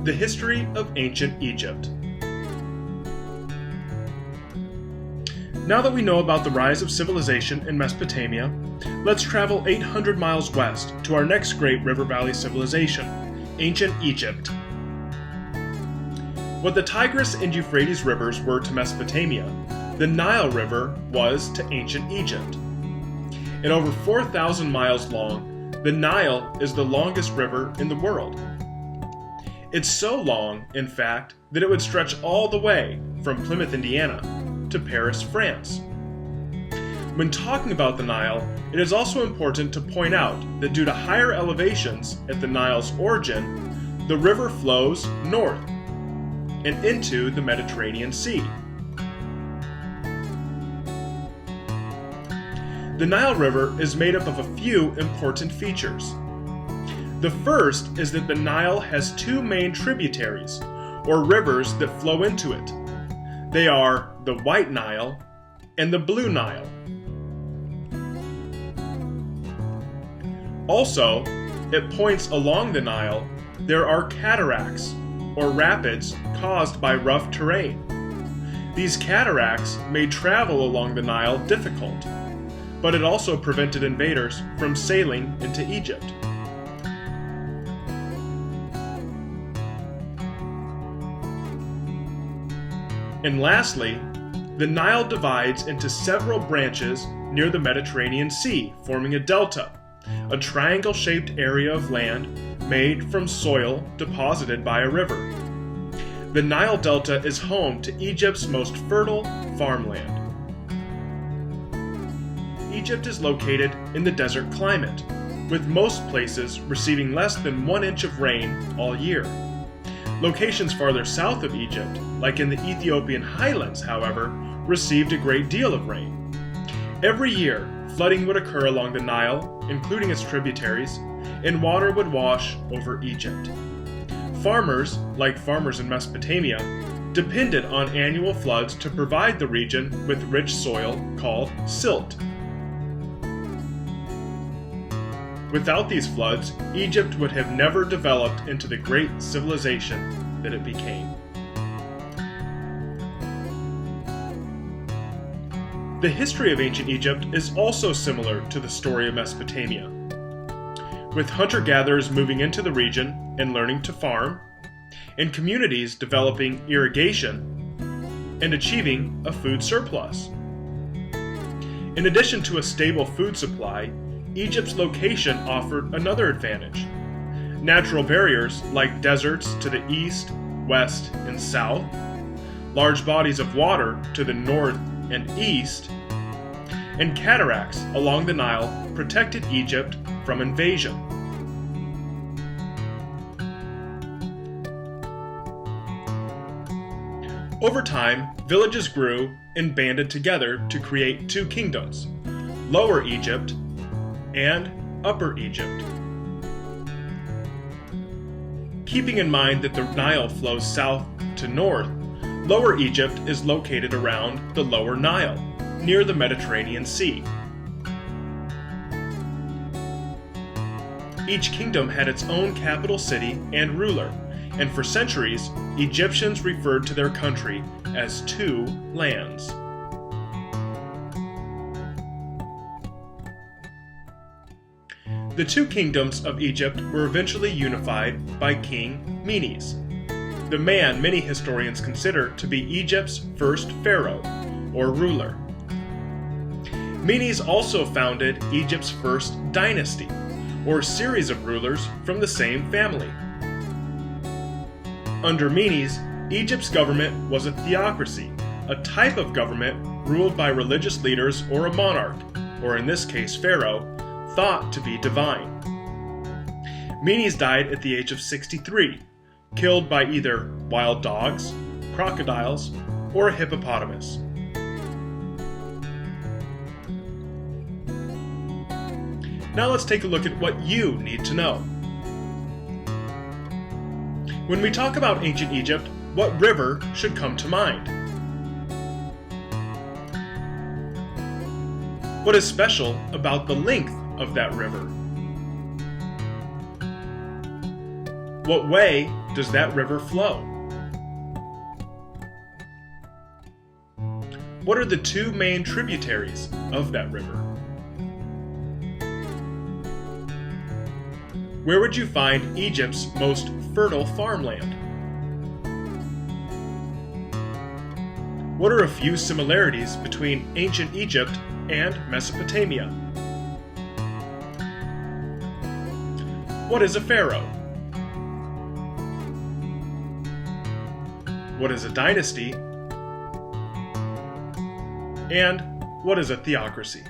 The history of ancient Egypt. Now that we know about the rise of civilization in Mesopotamia, let's travel 800 miles west to our next great river valley civilization, ancient Egypt. What the Tigris and Euphrates rivers were to Mesopotamia, the Nile River was to ancient Egypt. At over 4,000 miles long, the Nile is the longest river in the world. It's so long, in fact, that it would stretch all the way from Plymouth, Indiana, to Paris, France. When talking about the Nile, it is also important to point out that due to higher elevations at the Nile's origin, the river flows north and into the Mediterranean Sea. The Nile River is made up of a few important features. The first is that the Nile has two main tributaries, or rivers that flow into it. They are the White Nile and the Blue Nile. Also, at points along the Nile, there are cataracts, or rapids caused by rough terrain. These cataracts made travel along the Nile difficult, but it also prevented invaders from sailing into Egypt. And lastly, the Nile divides into several branches near the Mediterranean Sea, forming a delta, a triangle-shaped area of land made from soil deposited by a river. The Nile Delta is home to Egypt's most fertile farmland. Egypt is located in the desert climate, with most places receiving less than 1 inch of rain all year. Locations farther south of Egypt, like in the Ethiopian highlands, however, received a great deal of rain. Every year, flooding would occur along the Nile, including its tributaries, and water would wash over Egypt. Farmers, like farmers in Mesopotamia, depended on annual floods to provide the region with rich soil called silt. Without these floods, Egypt would have never developed into the great civilization that it became. The history of ancient Egypt is also similar to the story of Mesopotamia, with hunter-gatherers moving into the region and learning to farm, and communities developing irrigation and achieving a food surplus. In addition to a stable food supply, Egypt's location offered another advantage. Natural barriers like deserts to the east, west, and south, large bodies of water to the north and east, and cataracts along the Nile protected Egypt from invasion. Over time, villages grew and banded together to create two kingdoms, Lower Egypt and Upper Egypt. Keeping in mind that the Nile flows south to north, Lower Egypt is located around the Lower Nile, near the Mediterranean Sea. Each kingdom had its own capital city and ruler, and for centuries, Egyptians referred to their country as two lands. The two kingdoms of Egypt were eventually unified by King Menes, the man many historians consider to be Egypt's first pharaoh, or ruler. Menes also founded Egypt's first dynasty, or series of rulers from the same family. Under Menes, Egypt's government was a theocracy, a type of government ruled by religious leaders or a monarch, or in this case pharaoh, thought to be divine. Menes died at the age of 63, killed by either wild dogs, crocodiles, or a hippopotamus. Now let's take a look at what you need to know. When we talk about ancient Egypt, what river should come to mind? What is special about the length of that river? What way does that river flow? What are the two main tributaries of that river? Where would you find Egypt's most fertile farmland? What are a few similarities between ancient Egypt and Mesopotamia? What is a pharaoh? What is a dynasty? And what is a theocracy?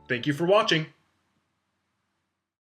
Thank you for watching.